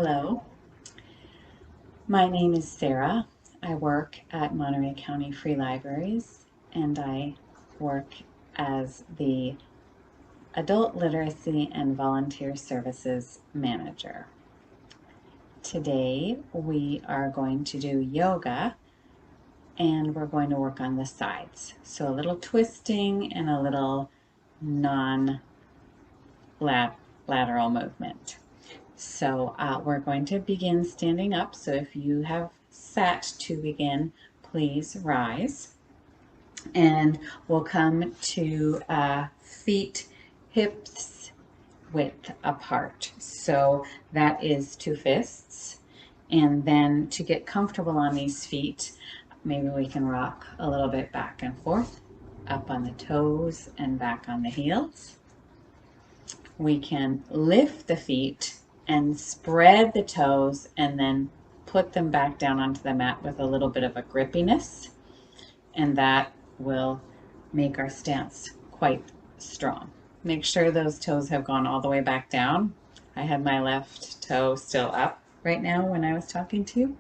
Hello, my name is Sarah. I work at Monterey County Free Libraries and I work as the Adult Literacy and Volunteer Services Manager. Today we are going to do yoga and we're going to work on the sides. So a little twisting and a little non-lateral movement. So we're going to begin standing up. So if you have sat to begin, please rise. And we'll come to feet hips width apart. So that is 2 fists. And then to get comfortable on these feet, maybe we can rock a little bit back and forth, up on the toes and back on the heels. We can lift the feet and spread the toes and then put them back down onto the mat with a little bit of a grippiness, and that will make our stance quite strong. Make sure those toes have gone all the way back down. I had my left toe still up right now when I was talking to you.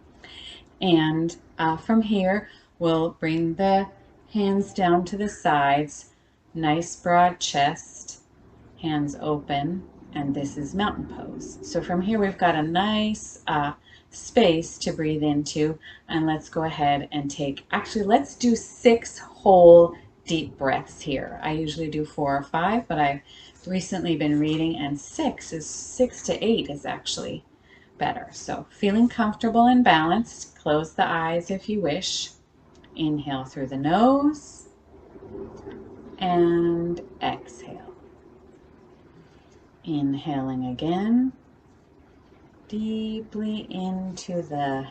And from here, we'll bring the hands down to the sides, nice broad chest, hands open, and this is mountain pose. So from here we've got a nice space to breathe into, and let's go ahead and let's do 6 whole deep breaths here. I usually do 4 or 5, but I've recently been reading and 6 to 8 is actually better. So feeling comfortable and balanced, close the eyes if you wish. Inhale through the nose and exhale. Inhaling again, deeply into the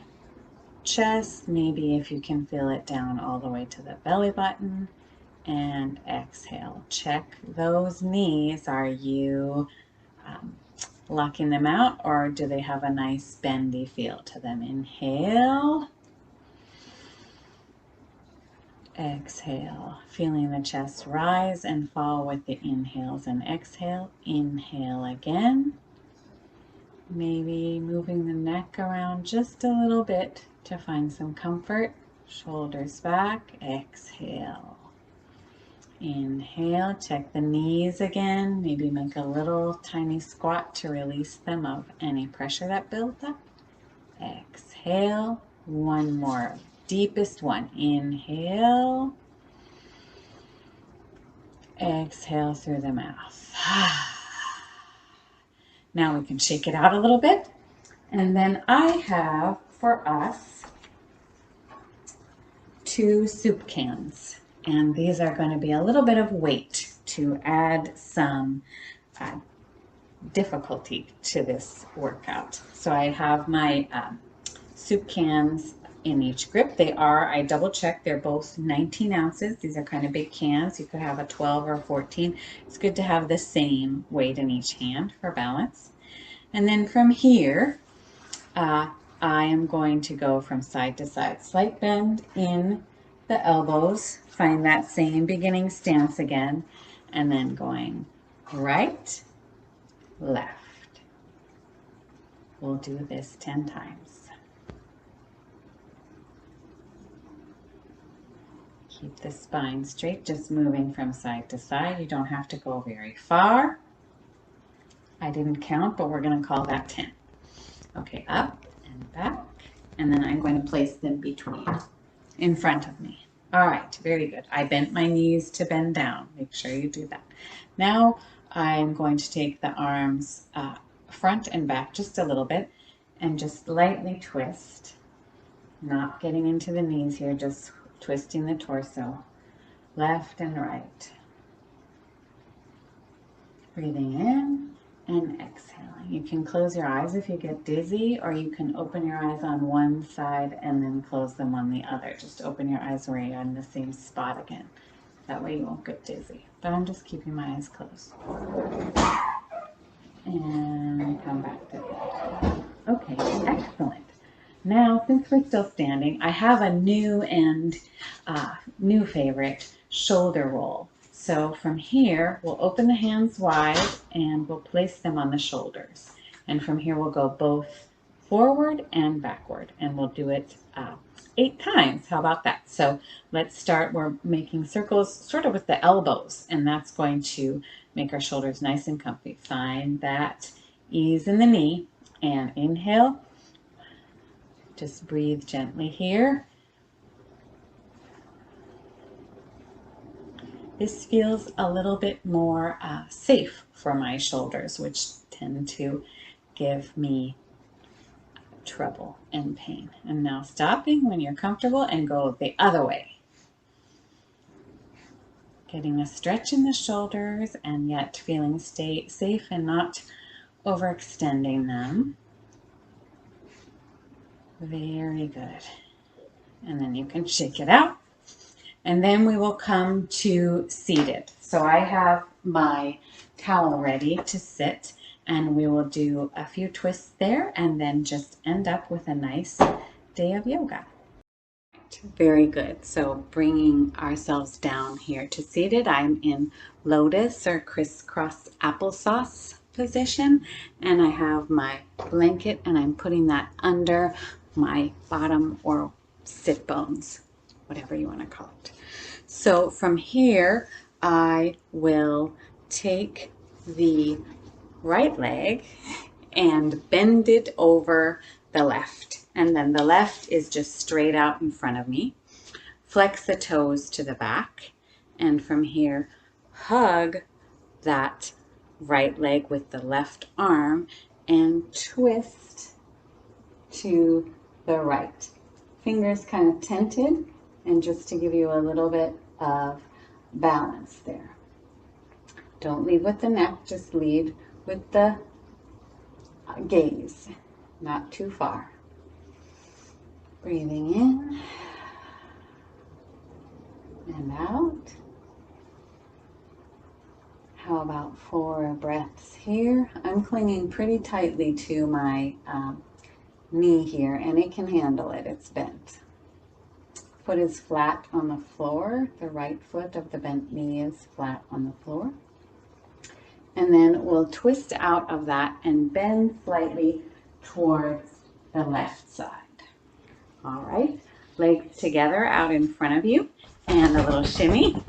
chest, maybe if you can feel it down all the way to the belly button, and exhale. Check those knees. Are you locking them out, or do they have a nice bendy feel to them? Inhale. Exhale, feeling the chest rise and fall with the inhales and exhale. Inhale again. Maybe moving the neck around just a little bit to find some comfort. Shoulders back. Exhale. Inhale, check the knees again. Maybe make a little tiny squat to release them of any pressure that built up. Exhale. One more. Deepest one. Inhale. Exhale through the mouth. Now we can shake it out a little bit. And then I have for us 2 soup cans. And these are going to be a little bit of weight to add some difficulty to this workout. So I have my soup cans in each grip. I double checked, they're both 19 ounces. These are kind of big cans. You could have a 12 or a 14. It's good to have the same weight in each hand for balance. And then from here, I am going to go from side to side. Slight bend in the elbows. Find that same beginning stance again. And then going right, left. We'll do this 10 times. Keep the spine straight, just moving from side to side. You don't have to go very far. I didn't count, but we're going to call that 10. Okay, up and back. And then I'm going to place them in front of me. All right, very good. I bent my knees to bend down. Make sure you do that. Now I'm going to take the arms front and back just a little bit and just lightly twist. Not getting into the knees here, just twisting the torso, left and right. Breathing in and exhaling. You can close your eyes if you get dizzy, or you can open your eyes on one side and then close them on the other. Just open your eyes where you're in the same spot again. That way you won't get dizzy. But I'm just keeping my eyes closed. And come back to that. Okay, excellent. Now, since we're still standing, I have a new favorite, shoulder roll. So from here, we'll open the hands wide and we'll place them on the shoulders. And from here, we'll go both forward and backward, and we'll do it 8 times. How about that? So let's start. We're making circles sort of with the elbows, and that's going to make our shoulders nice and comfy. Find that ease in the knee, and inhale. Just breathe gently here. This feels a little bit more safe for my shoulders, which tend to give me trouble and pain. And now stopping when you're comfortable and go the other way. Getting a stretch in the shoulders and yet feeling safe and not overextending them. Very good. And then you can shake it out. And then we will come to seated. So I have my towel ready to sit, and we will do a few twists there and then just end up with a nice day of yoga. Very good. So bringing ourselves down here to seated, I'm in lotus or crisscross applesauce position, and I have my blanket and I'm putting that under my bottom or sit bones, whatever you want to call it. So from here, I will take the right leg and bend it over the left. And then the left is just straight out in front of me. Flex the toes to the back. And from here, hug that right leg with the left arm and twist to the right. Fingers kind of tented, and just to give you a little bit of balance there. Don't lead with the neck, just lead with the gaze, not too far. Breathing in and out. How about 4 breaths here? I'm clinging pretty tightly to my knee here, and it can handle it. It's bent. Foot is flat on the floor. The right foot of the bent knee is flat on the floor. And then we'll twist out of that and bend slightly towards the left side. All right, legs together out in front of you and a little shimmy.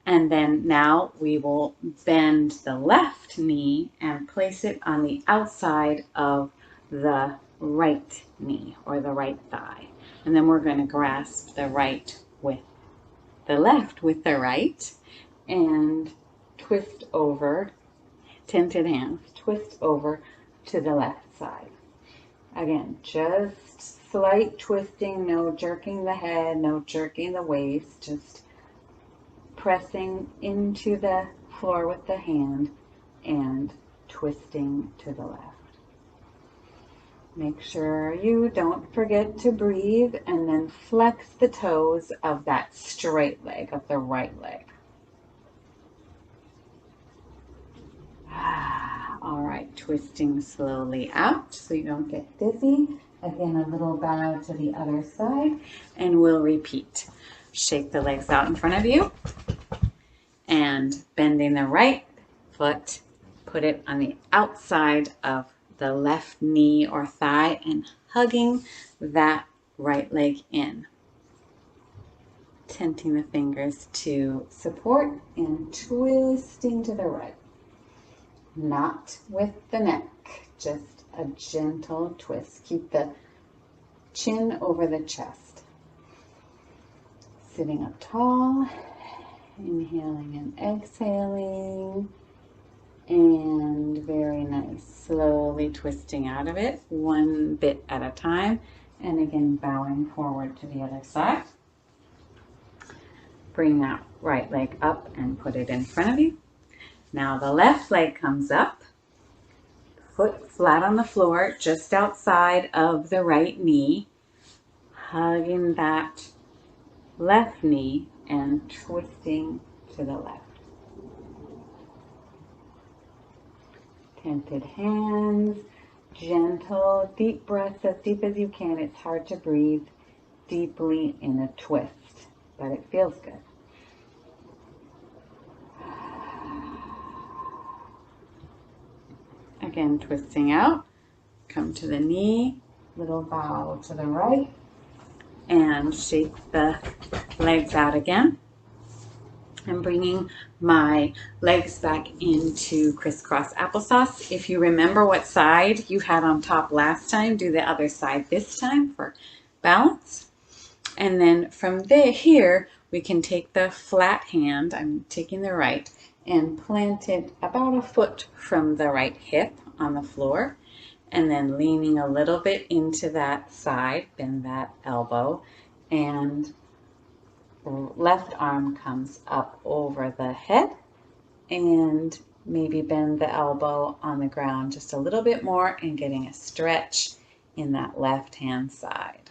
And then now we will bend the left knee and place it on the outside of the right knee or the right thigh. And then we're going to grasp the right with the left with the right and twist over, tented hands, twist over to the left side. Again, just slight twisting, no jerking the head, no jerking the waist, just pressing into the floor with the hand and twisting to the left. Make sure you don't forget to breathe, and then flex the toes of that straight leg, of the right leg. All right, twisting slowly out so you don't get dizzy. Again, a little bow to the other side, and we'll repeat. Shake the legs out in front of you, and bending the right foot, put it on the outside of the left knee or thigh and hugging that right leg in. Tenting the fingers to support and twisting to the right. Not with the neck, just a gentle twist. Keep the chin over the chest. Sitting up tall, inhaling and exhaling. And very nice, slowly twisting out of it, one bit at a time. And again, bowing forward to the other side. Bring that right leg up and put it in front of you. Now the left leg comes up, foot flat on the floor, just outside of the right knee, hugging that left knee and twisting to the left. Tented hands, gentle, deep breaths, as deep as you can. It's hard to breathe deeply in a twist, but it feels good. Again, twisting out, Come to the knee, little bow to the right, and shake the legs out again. I'm bringing my legs back into crisscross applesauce. If you remember what side you had on top last time, do the other side this time for balance. And then from here, we can take the flat hand, I'm taking the right, and plant it about a foot from the right hip on the floor. And then leaning a little bit into that side, bend that elbow, and left arm comes up over the head, and maybe bend the elbow on the ground just a little bit more and getting a stretch in that left hand side.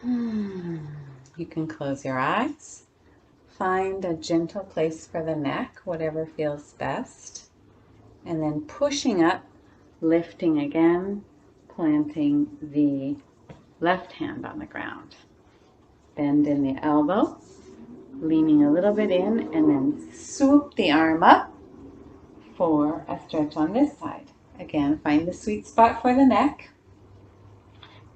You can close your eyes. Find a gentle place for the neck, whatever feels best. And then pushing up, lifting again, planting the left hand on the ground. Bend in the elbow, leaning a little bit in, and then swoop the arm up for a stretch on this side. Again, find the sweet spot for the neck,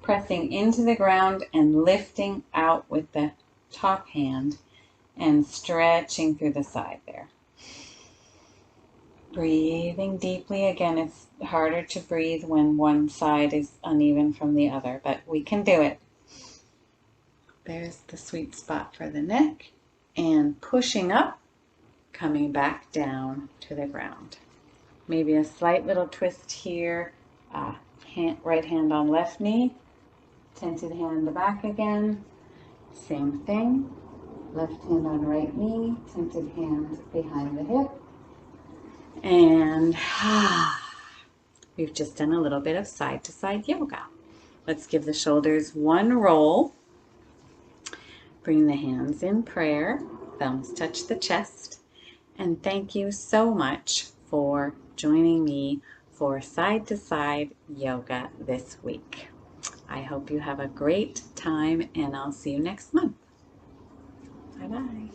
pressing into the ground and lifting out with the top hand and stretching through the side there. Breathing deeply. Again, it's harder to breathe when one side is uneven from the other, but we can do it. There's the sweet spot for the neck, and pushing up, coming back down to the ground. Maybe a slight little twist here, right hand on left knee, tented hand in the back again, same thing, left hand on right knee, tented hand behind the hip, and we've just done a little bit of side-to-side yoga. Let's give the shoulders one roll. Bring the hands in prayer, thumbs touch the chest, and thank you so much for joining me for side-to-side yoga this week. I hope you have a great time, and I'll see you next month. Bye-bye.